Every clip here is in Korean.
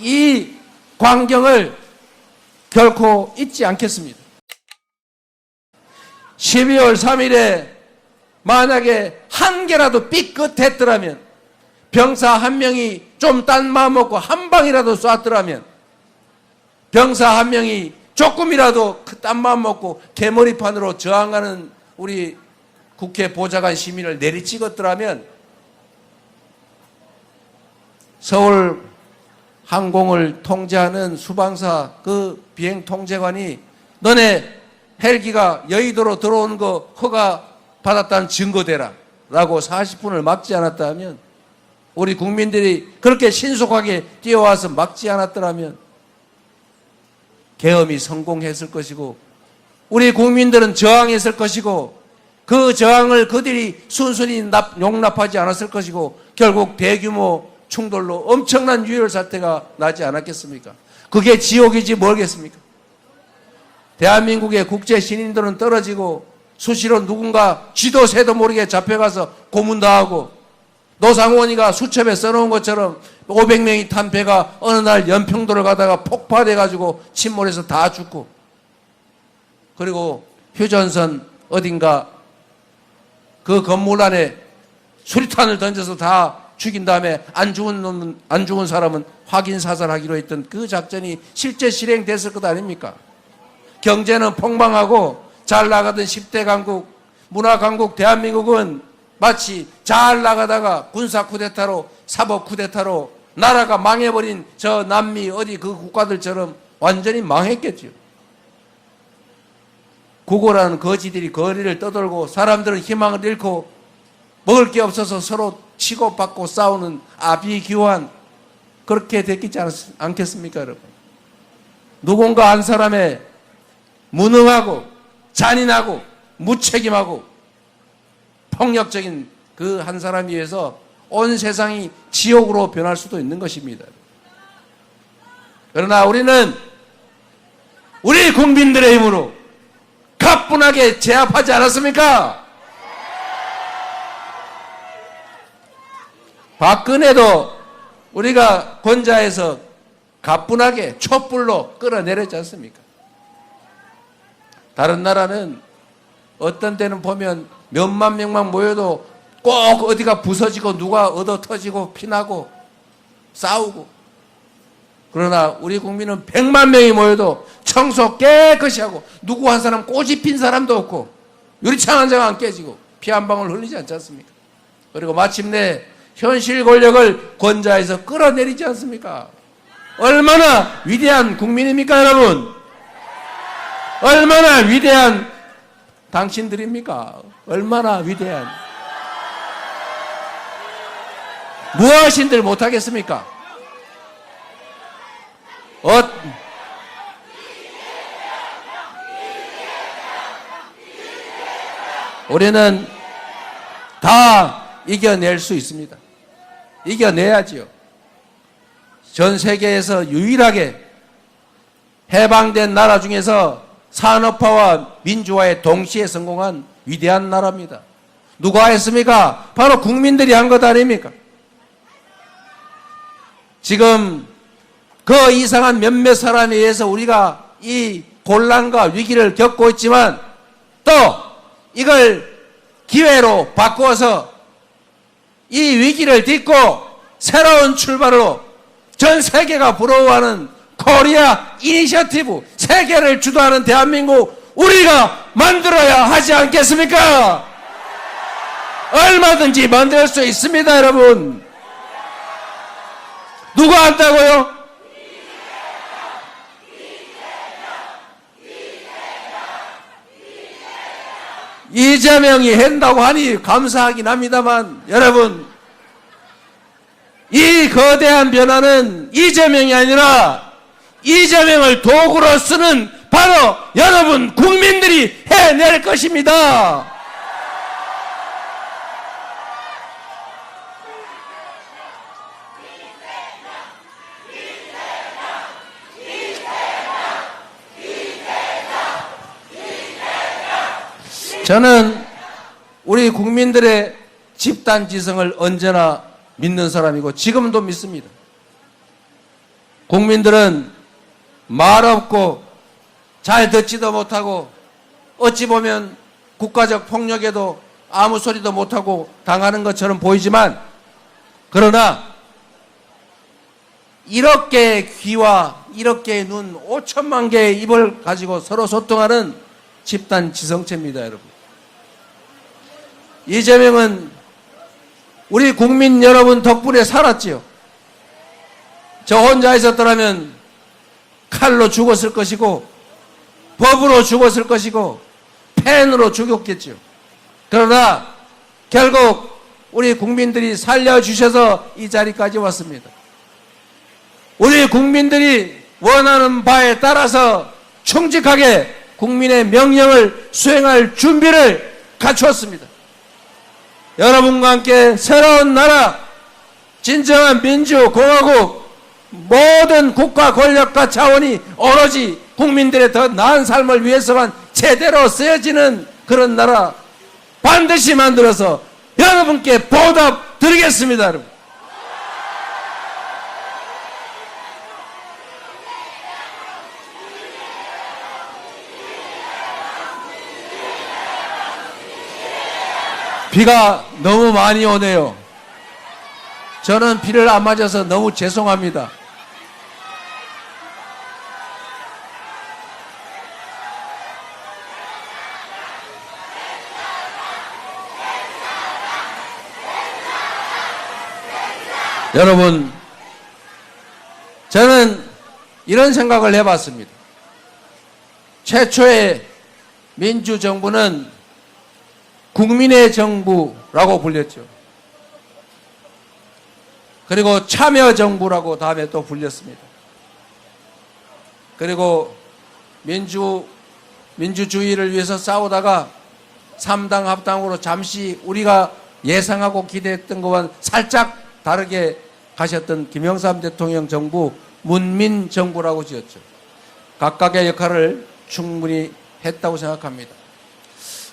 이 광경을 결코 잊지 않겠습니다. 12월 3일에 만약에 한 개라도 삐끗했더라면, 병사 한 명이 좀 딴 마음 먹고 한 방이라도 쐈더라면, 병사 한 명이 조금이라도 그 딴 마음 먹고 개머리판으로 저항하는 우리 국회 보좌관 시민을 내리찍었더라면, 서울 항공을 통제하는 수방사 그 비행 통제관이 너네 헬기가 여의도로 들어오는 거 허가 받았다는 증거 대라 라고 40분을 막지 않았다 하면, 우리 국민들이 그렇게 신속하게 뛰어와서 막지 않았더라면 계엄이 성공했을 것이고, 우리 국민들은 저항했을 것이고, 그 저항을 그들이 순순히 용납하지 않았을 것이고, 결국 대규모 충돌로 엄청난 유혈 사태가 나지 않았겠습니까? 그게 지옥이지 뭐겠습니까? 대한민국의 국제 신인들은 떨어지고, 수시로 누군가 쥐도 새도 모르게 잡혀가서 고문당하고, 노상원이가 수첩에 써놓은 것처럼 500명이 탄 배가 어느 날 연평도를 가다가 폭파돼가지고 침몰해서 다 죽고, 그리고 휴전선 어딘가 그 건물 안에 수리탄을 던져서 다 죽인 다음에 안 죽은 사람은 확인 사살하기로 했던 그 작전이 실제 실행됐을 것 아닙니까? 경제는 폭망하고 잘 나가던 10대 강국, 문화 강국 대한민국은 마치 잘 나가다가 군사 쿠데타로, 사법 쿠데타로 나라가 망해버린 저 남미 어디 그 국가들처럼 완전히 망했겠죠. 구고라는 거지들이 거리를 떠돌고, 사람들은 희망을 잃고 먹을 게 없어서 서로 치고받고 싸우는 아비규환, 그렇게 됐겠지 않겠습니까, 여러분? 누군가 한 사람의 무능하고 잔인하고 무책임하고 폭력적인 그 한 사람에 의해서 온 세상이 지옥으로 변할 수도 있는 것입니다. 그러나 우리는 우리 국민들의 힘으로 가뿐하게 제압하지 않았습니까? 박근혜도 우리가 권좌에서 가뿐하게 촛불로 끌어내렸지 않습니까? 다른 나라는 어떤 때는 보면 몇만 명만 모여도 꼭 어디가 부서지고 누가 얻어 터지고 피나고 싸우고, 그러나 우리 국민은 100만 명이 모여도 청소 깨끗이 하고 누구 한 사람 꼬집 핀 사람도 없고 유리창 한 장 안 깨지고 피 한 방울 흘리지 않지 않습니까? 그리고 마침내 현실 권력을 권좌에서 끌어내리지 않습니까? 얼마나 위대한 국민입니까, 여러분? 얼마나 위대한 당신들입니까? 얼마나 위대한, 무엇인들 못하겠습니까? 우리는 다 이겨낼 수 있습니다. 이겨내야지요. 전 세계에서 유일하게 해방된 나라 중에서 산업화와 민주화에 동시에 성공한 위대한 나라입니다. 누가 했습니까? 바로 국민들이 한 것 아닙니까? 지금 그 이상한 몇몇 사람에 의해서 우리가 이 곤란과 위기를 겪고 있지만, 또 이걸 기회로 바꾸어서 이 위기를 딛고 새로운 출발로 전 세계가 부러워하는 코리아 이니셔티브, 세계를 주도하는 대한민국 우리가 만들어야 하지 않겠습니까? 얼마든지 만들 수 있습니다, 여러분. 누가 한다고요? 이재명이 한다고 하니 감사하긴 합니다만, 여러분, 이 거대한 변화는 이재명이 아니라 이재명을 도구로 쓰는 바로 여러분 국민들이 해낼 것입니다. 저는 우리 국민들의 집단지성을 언제나 믿는 사람이고 지금도 믿습니다. 국민들은 말 없고 잘 듣지도 못하고 어찌 보면 국가적 폭력에도 아무 소리도 못하고 당하는 것처럼 보이지만, 그러나 1억 개의 귀와 1억 개의 눈, 5천만 개의 입을 가지고 서로 소통하는 집단 지성체입니다, 여러분. 이재명은 우리 국민 여러분 덕분에 살았지요. 저 혼자 있었더라면 칼로 죽었을 것이고 법으로 죽었을 것이고 펜으로 죽였겠죠. 그러나 결국 우리 국민들이 살려주셔서 이 자리까지 왔습니다. 우리 국민들이 원하는 바에 따라서 충직하게 국민의 명령을 수행할 준비를 갖추었습니다. 여러분과 함께 새로운 나라, 진정한 민주공화국, 모든 국가 권력과 자원이 오로지 국민들의 더 나은 삶을 위해서만 제대로 쓰여지는 그런 나라 반드시 만들어서 여러분께 보답 드리겠습니다, 여러분. 비가 너무 많이 오네요. 저는 비를 안 맞아서 너무 죄송합니다. 여러분, 저는 이런 생각을 해봤습니다. 최초의 민주정부는 국민의 정부라고 불렸죠. 그리고 참여정부라고 다음에 또 불렸습니다. 그리고 민주주의를 위해서 싸우다가 3당 합당으로 잠시 우리가 예상하고 기대했던 것과는 살짝 다르게 가셨던 김영삼 대통령 정부 문민정부라고 지었죠. 각각의 역할을 충분히 했다고 생각합니다.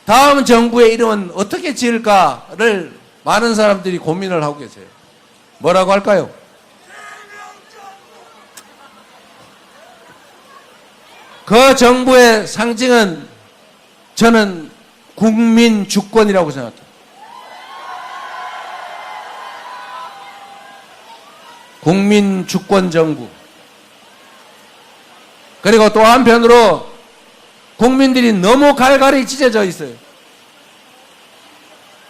다음 정부의 이름은 어떻게 지을까를 많은 사람들이 고민을 하고 계세요. 뭐라고 할까요? 그 정부의 상징은 저는 국민주권이라고 생각해요. 국민주권정부. 그리고 또 한편으로 국민들이 너무 갈갈이 찢어져 있어요.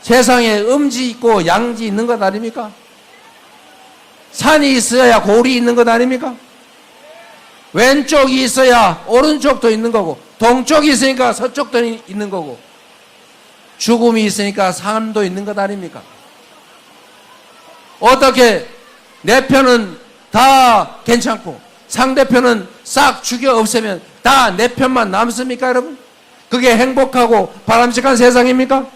세상에 음지 있고 양지 있는 것 아닙니까? 산이 있어야 골이 있는 것 아닙니까? 왼쪽이 있어야 오른쪽도 있는 거고, 동쪽이 있으니까 서쪽도 있는 거고, 죽음이 있으니까 삶도 있는 것 아닙니까? 어떻게 내 편은 다 괜찮고 상대편은 싹 죽여 없애면 다 내 편만 남습니까, 여러분? 그게 행복하고 바람직한 세상입니까?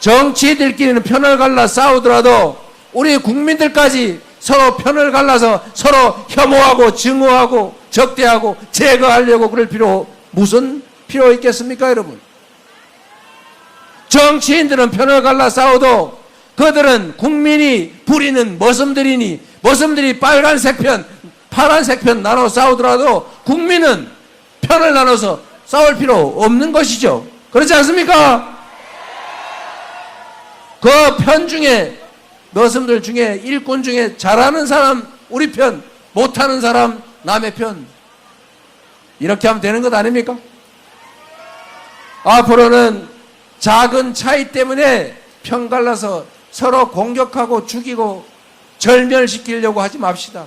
정치인들끼리는 편을 갈라 싸우더라도 우리 국민들까지 서로 편을 갈라서 서로 혐오하고 증오하고 적대하고 제거하려고 그럴 무슨 필요 있겠습니까, 여러분? 정치인들은 편을 갈라 싸워도 그들은 국민이 부리는 머슴들이 빨간색 편, 파란색 편 나눠 싸우더라도 국민은 편을 나눠서 싸울 필요 없는 것이죠. 그렇지 않습니까? 그 편 중에, 머슴들 중에, 일꾼 중에 잘하는 사람 우리 편, 못하는 사람 남의 편, 이렇게 하면 되는 것 아닙니까? 앞으로는 작은 차이 때문에 편 갈라서 서로 공격하고 죽이고 절멸시키려고 하지 맙시다.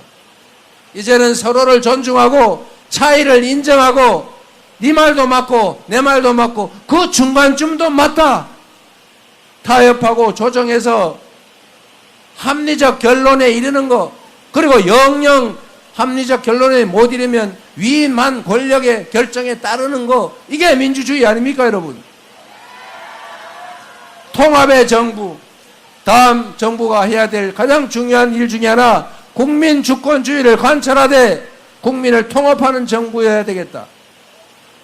이제는 서로를 존중하고 차이를 인정하고 네 말도 맞고 내 말도 맞고 그 중간쯤도 맞다. 타협하고 조정해서 합리적 결론에 이르는 거, 그리고 영영 합리적 결론에 못 이르면 위만 권력의 결정에 따르는 거, 이게 민주주의 아닙니까, 여러분? 통합의 정부, 다음 정부가 해야 될 가장 중요한 일 중에 하나, 국민 주권주의를 관철하되 국민을 통합하는 정부여야 되겠다.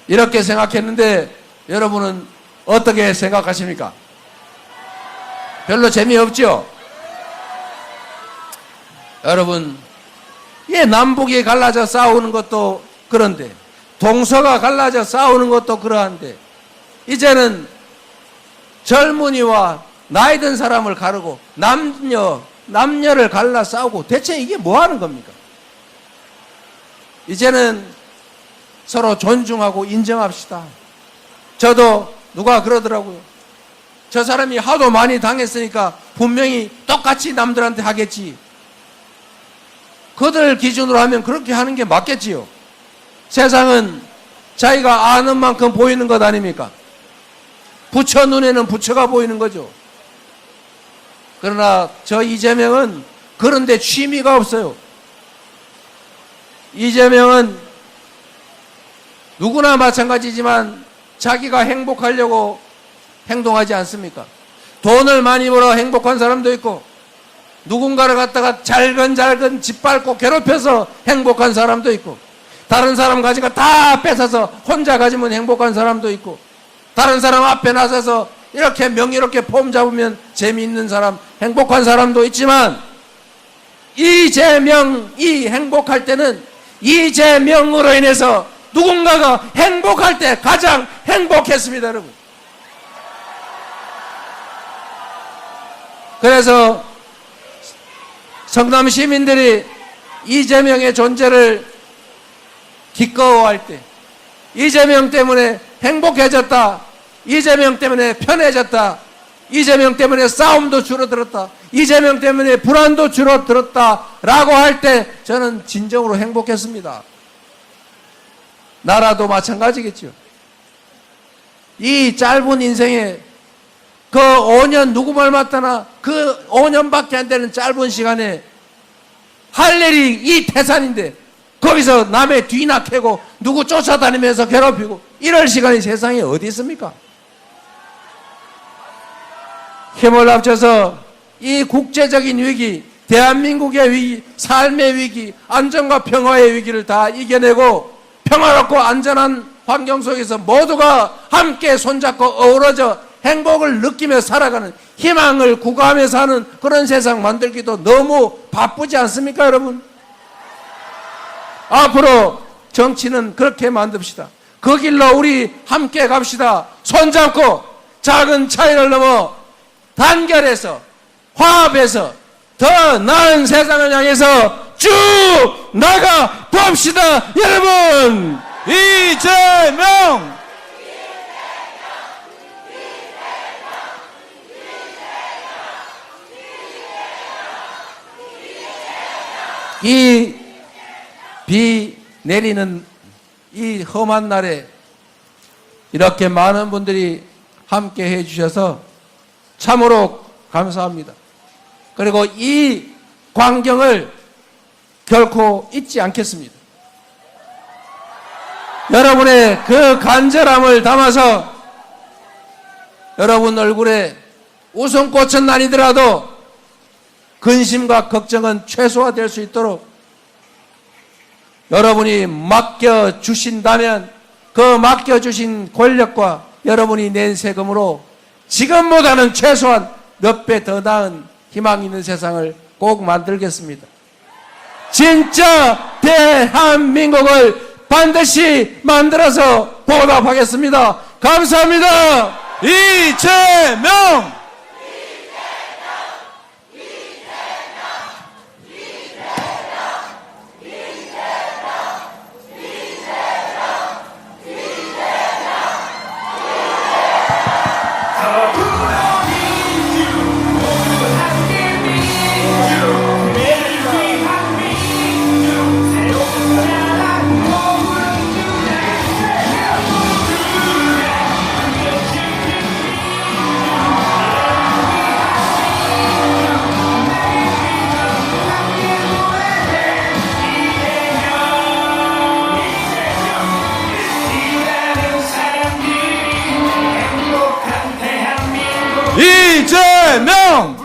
이렇게 생각했는데 여러분은 어떻게 생각하십니까? 별로 재미없죠? 여러분, 예, 남북이 갈라져 싸우는 것도 그런데, 동서가 갈라져 싸우는 것도 그러한데, 이제는 젊은이와 나이 든 사람을 가르고 남녀를 갈라 싸우고 대체 이게 뭐 하는 겁니까? 이제는 서로 존중하고 인정합시다. 저도 누가 그러더라고요. 저 사람이 하도 많이 당했으니까 분명히 똑같이 남들한테 하겠지. 그들 기준으로 하면 그렇게 하는 게 맞겠지요. 세상은 자기가 아는 만큼 보이는 것 아닙니까? 부처 눈에는 부처가 보이는 거죠. 그러나 저 이재명은 그런데 취미가 없어요. 이재명은 누구나 마찬가지지만 자기가 행복하려고 행동하지 않습니까? 돈을 많이 벌어 행복한 사람도 있고, 누군가를 갖다가 잘근잘근 짓밟고 괴롭혀서 행복한 사람도 있고, 다른 사람 가진 거 다 뺏어서 혼자 가지면 행복한 사람도 있고, 다른 사람 앞에 나서서 이렇게 명예롭게 폼 잡으면 재미있는 사람, 행복한 사람도 있지만, 이재명이 행복할 때는 이재명으로 인해서 누군가가 행복할 때 가장 행복했습니다, 여러분. 그래서 성남 시민들이 이재명의 존재를 기꺼워할 때, 이재명 때문에 행복해졌다, 이재명 때문에 편해졌다, 이재명 때문에 싸움도 줄어들었다, 이재명 때문에 불안도 줄어들었다 라고 할 때 저는 진정으로 행복했습니다. 나라도 마찬가지겠죠. 이 짧은 인생에 그 5년 누구 말 맞다나 그 5년밖에 안 되는 짧은 시간에 할 일이 이 태산인데, 거기서 남의 뒤나 캐고 누구 쫓아다니면서 괴롭히고 이럴 시간이 세상에 어디 있습니까? 힘을 합쳐서 이 국제적인 위기, 대한민국의 위기, 삶의 위기, 안전과 평화의 위기를 다 이겨내고 평화롭고 안전한 환경 속에서 모두가 함께 손잡고 어우러져 행복을 느끼며 살아가는, 희망을 구가하며 사는 그런 세상 만들기도 너무 바쁘지 않습니까, 여러분? 앞으로 정치는 그렇게 만듭시다. 그 길로 우리 함께 갑시다. 손잡고 작은 차이를 넘어 단결해서 화합해서 더 나은 세상을 향해서 쭉 나가 봅시다, 여러분. 이재명! 이 비 내리는 이 험한 날에 이렇게 많은 분들이 함께 해주셔서 참으로 감사합니다. 그리고 이 광경을 결코 잊지 않겠습니다. 여러분의 그 간절함을 담아서 여러분 얼굴에 웃음꽃은 아니더라도 근심과 걱정은 최소화될 수 있도록 여러분이 맡겨주신다면 그 맡겨주신 권력과 여러분이 낸 세금으로 지금보다는 최소한 몇 배 더 나은 희망 있는 세상을 꼭 만들겠습니다. 진짜 대한민국을 반드시 만들어서 보답하겠습니다. 감사합니다. 이재명! 이재명!